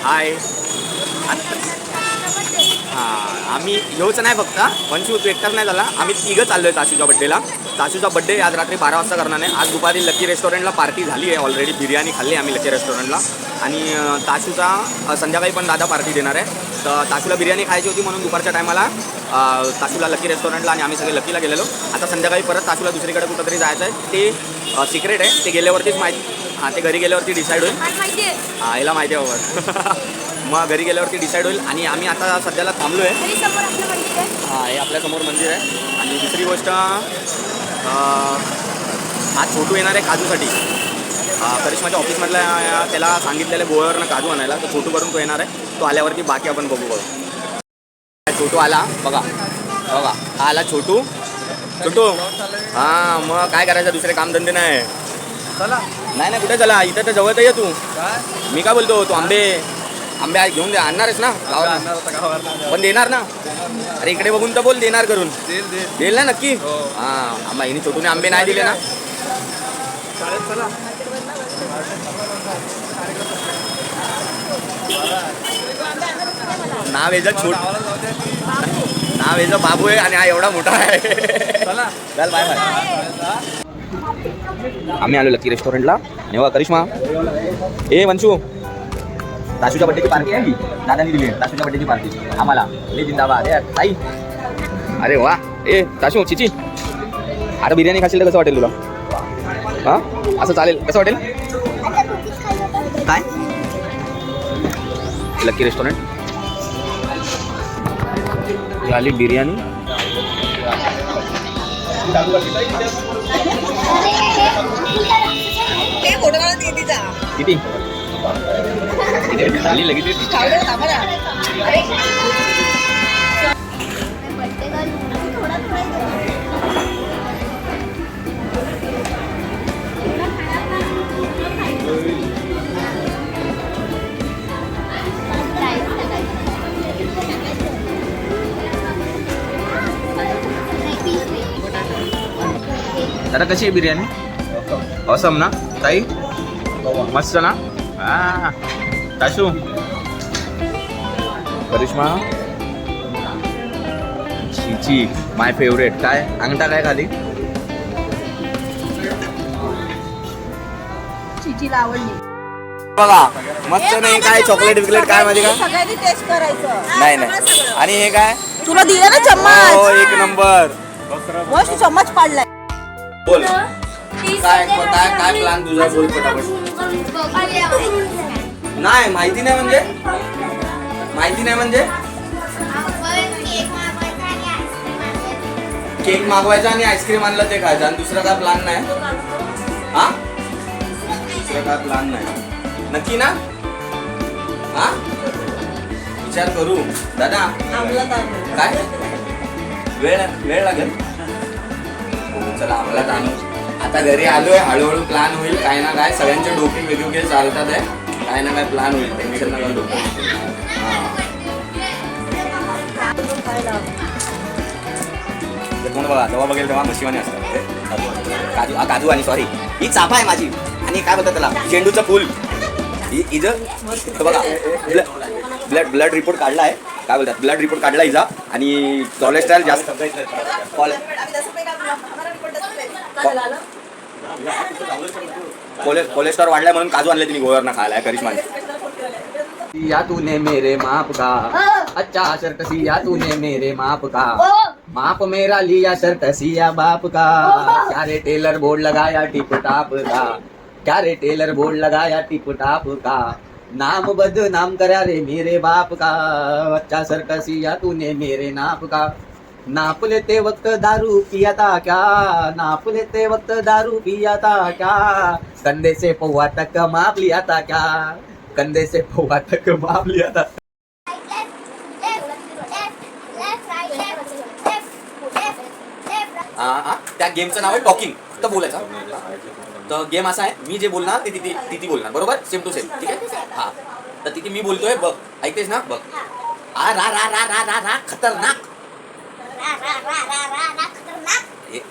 हाय. हां आम्ही येऊच नाही फक्त वंशू तू एकटाच नाही झाला. आम्ही तिघं चाललो आहे ताशूच्या बड्डेला. ताशूचा बड्डे आज रात्री 12 वाजता करणार आहे. आज दुपारी लकी रेस्टॉरंटला पार्टी झाली आहे ऑलरेडी. बिर्याणी खाल्ली आम्ही लकी रेस्टॉरंटला. आणि ताशूचा संध्याकाळी पण दादा पार्टी देणार आहे. तर ताशूला बिर्याणी खायची होती म्हणून दुपारच्या टायमाला ताशूला लकी रेस्टॉरंटला आणि आम्ही सगळे लकीला गेलेलो. आता संध्याकाळी परत ताशूला दुसरीकडे कुठंतरी जायचं आहे. ते सिक्रेट आहे. ते गेल्यावरतीच माहिती. हां ते घरी गेल्यावरती डिसाईड होईल. हां याला माहिती आहे बाबा. मग घरी गेल्यावरती डिसाईड होईल. आणि आम्ही आता सध्याला थांबलो आहे. हां हे आपल्यासमोर मंदिर आहे. आणि दुसरी गोष्ट आज छोटू येणार आहे काजूसाठी. करिश्माच्या ऑफिसमधल्या त्याला सांगितलेलं गोव्यावरनं काजू आणायला. तर छोटू करून तो येणार आहे. तो आल्यावरती बाकी आपण बघू. छोटू आला बघा बघा. हा आला छोटू. छोटू हां मग काय करायचं दुसरे कामधंदे नाही. चला नाही कुठे चला इथं तर जवळ ये तू. मी काय बोलतो तू आंबे घेऊन दे आणणारच ना गावाला पण देणार ना. अरे इकडे बघून तर बोल देणार करून देईल ना नक्की. हां आंबा हिने छोटूने आंबे नाही दिले ना. नाव याचं नाव याचं बाबू आहे आणि हा एवढा मोठा आहे. चल बाय बाय. आम्ही आलो लकी रेस्टॉरंटला. नेवा करिश्मा ए वंशू ताशूच्या बड्डेची पार्टी आहे. दादानी दिली आहे ताशूच्या बड्डेची पार्टी आम्हाला. ले जिंदाबाद अरे ताई. अरे वा ए ताशू चिची आता बिर्याणी खाशील तर कसं वाटेल तुला. हां असं चालेल कसं वाटेल काय. लकी रेस्टॉरंट आली बिर्याणी. किती खाली लगेच दादा कशी आहे बिर्याणी. ऑसम ना ताई मस्त ना. हां ताशू करिश्मा चिची माय फेवरेट. काय अंगठा काय खाली चिचीला आवडली बघा मस्त. नाही काय चॉकलेट बिकलेट काय माहिती का. सगळ्यांनी टेस्ट करायचं. नाही आणि हे काय तुला दिलं ना चम्मच. हो एक नंबर मस्त चम्मच पाडलाय. बोल काय काय प्लॅन तुझा बोल पटापट. नाही माहिती नाही म्हणजे केक मागवायचा आणि आईस्क्रीम आणलं ते खायचं आणि दुसरा काय प्लॅन नाही. हा दुसरा काय प्लॅन नाही नक्की ना. हा विचार करू दादा. काय वेळ लागेल. चला आम्हाला आणू. आता घरी आलोय हळूहळू प्लॅन होईल. काय ना काय सगळ्यांचे डोके वेगवेगळे चालतात आहे. काय ना काय प्लॅन होईल. टेन्शन नका डोकं. कोण बघा तेव्हा बघेल तेव्हा मशिवानी असतात. काजू आणि सॉरी ही चाफा आहे माझी. आणि काय बोलतात त्याला झेंडूचं फुल. हिचं बघा ब्लड रिपोर्ट काढला आहे. काय बोलतात ब्लड रिपोर्ट काढला हिचा. आणि कोलेस्ट्रॉल जास्त कोलेस्ट्रॉल वाढलाय म्हणून काजू आणले तिने गोव्यावरनं खायला करिश्माने. सिया तूने मेरे माप का अच्छा शर्ट सिया तूने मेरे माप का माप मेरा लिया शर्ट सिया बाप का क्या रे टेलर बोर्ड लगाया टिप टाप का क्या रे टेलर बोर्ड लगाया टिप टाप का नाम बदनाम करा रे मेरे बाप का अच्छा शर्ट सिया तूने मेरे नाप का. नाप लेते वक्त दारू पिया था क्या नाप लेते वक्त दारू पिया था क्या कंधे से पौवा तक माप लिया था क्या कंधे से पौवा तक माप लिया था. त्या गेमचं नाव आहे टॉकिंग. तर बोलायचं तर गेम असा आहे मी जे बोलणार ते तिथे बोलणार बरोबर सेम टू सेम. ठीक आहे. हा तर तिथे मी बोलतोय बघ ऐकतेस ना बघ. आ रा रा रा रा रा रा खतरनाक.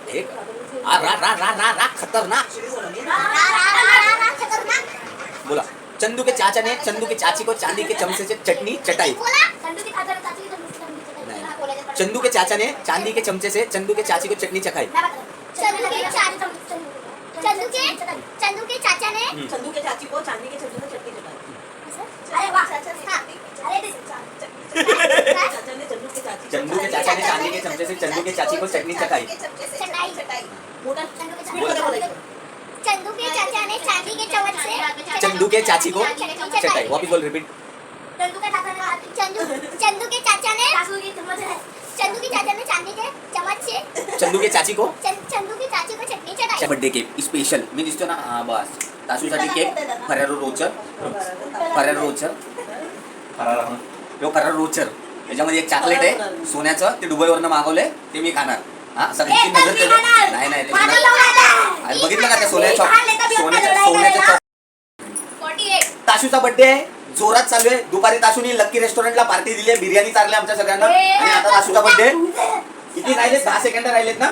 एक आ रा रा रा रा रा खतरनाक. बोला चंदू के चाचा ने चंदू की चाची को चांदी के चमचे से चटनी चटाई. चंदू के चाचा ने चांदी के चमचे से चंदू के चाची को चटनी चखाई. चंदू के चाचा ने चंदू के चाची को चांदी के चमचे से चटनी चटाई. अरे वाह चंदू के चाचा ने चांदी के चमचे से चंदू के चाची को चटनी चखाई. चंदू के चाचा ने चांदी के चम्मच से चंदू के चाची को चटाई. वापिस बोल, रिपीट. चंदू के चाचा ने चांदी के चम्मच से चंदू के चाची को चंदू की चाची को चटणी चटाई. बर्थडे केक स्पेशल मी दिसतो ना. हा बस तासूसाठी केक फरारो रोचर त्याच्यामध्ये एक चॉकलेट आहे सोन्याचं, ते दुबईवरनं मागवलंय, ते मी खाणार. हा सगळ्यांची नजर त्याच्यावर. नाही ते अरे बघितलं का त्या सोन्याच्या ताशूचा बर्थडे आहे, जोरात चालू आहे. दुपारी ताशूनी लक्की रेस्टॉरंटला पार्टी दिली आहे, बिर्याणी चारली आमच्या सगळ्यांना. आणि आता ताशूचा बर्थडे किती राहिलेत? 10 सेकंड राहिलेत ना.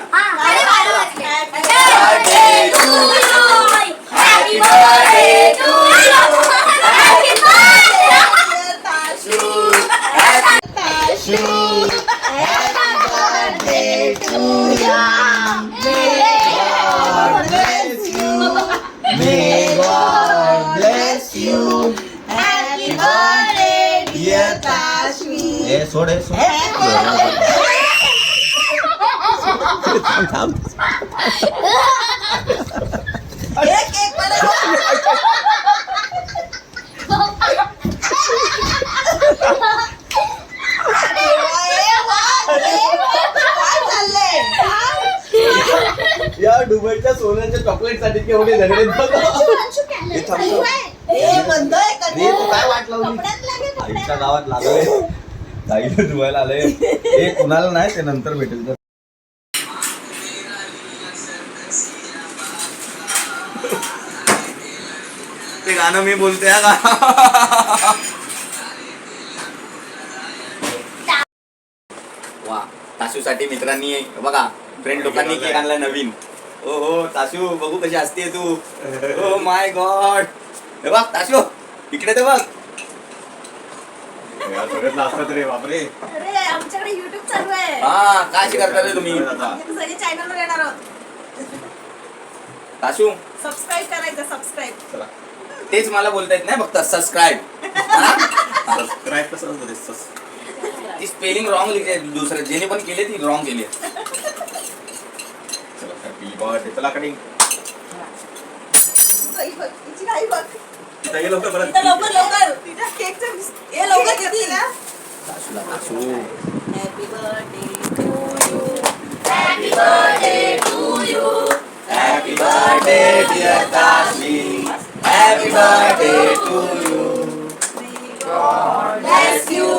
या दुबईच्या सोन्याच्या चॉकलेट साठी केवढे झगडे. काय वाट लावली आईच्या गावात लागले, ताईला धुवायला आले. हे कुणाला नाही, ते नंतर भेटेल. तर ते गाणं मी बोलते का. वा ताशूसाठी मित्रांनी बघा फ्रेंड लोकांनी केक आणलाय नवीन. ओ हो ताशू बघू कशी असते तू. ओ माय गॉड. हे बघ ताशू इकडे ते बघ. अरे आमच्याकडे युट्यूब चालू आहे. हा काय करता रे तुम्ही सगळे चॅनलवर येणार आहोत. ताशू सबस्क्राईब करायचं, सबस्क्राईब. तेच मला बोलता येत नाही फक्त सबस्क्राईब. सबस्क्राईब कसं होतं? ती स्पेलिंग रॉंग लिहिली दुसरं जेने पण केले ती रॉंग केली. चला हॅपी बर्थडे. चला कटिंग. तिची नाही बघ. इथं ये लवकर परत. तिथं लवकर तिच्या केकचं हे लवकर किती ना. ताशूला Tashu happy birthday to you. Happy birthday to you. Happy birthday dear Tashi. Happy birthday to you. Bless you.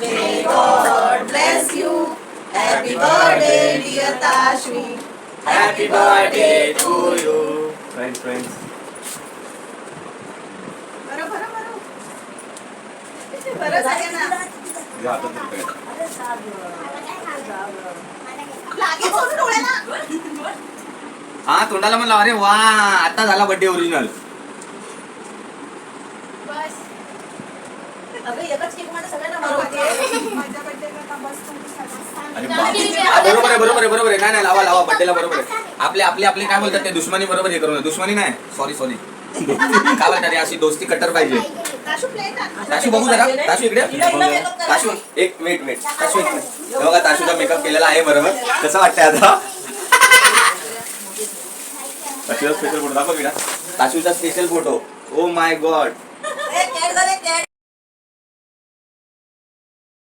May God bless you. Happy birthday, dear Tashmi. Happy birthday to you. Friends बरं. बरं झालं ना. लागे सोडून डोळ्याला. हा तोंडाला म्हणलं अरे वा आता झाला बर्थडे ओरिजिनल. अगं एकच केक मध्ये सगळ्यांना बरोबर. माझ्या बर्थडेला का बस अरे बापरे. बरोबर आहे. नाही लावा बर्थडेला बरोबर आहे. आपले काय बोलतात ते दुश्मनी बरोबर हे करू नये. दुश्मनी नाही सॉरी काय बोलतात रे, अशी दोस्ती कट्टर पाहिजे. ताशू प्लेट आण. ताशू बघू जरा. ताशू इकडे. ताशू एक वेट ताशू एक मिनिट. हे बघा ताशूचा मेकअप केलेला आहे बरोबर. कसं वाटतंय आता? स्पेशल फोटो दाखव बेटा. ताशूचा special photo. Oh my God.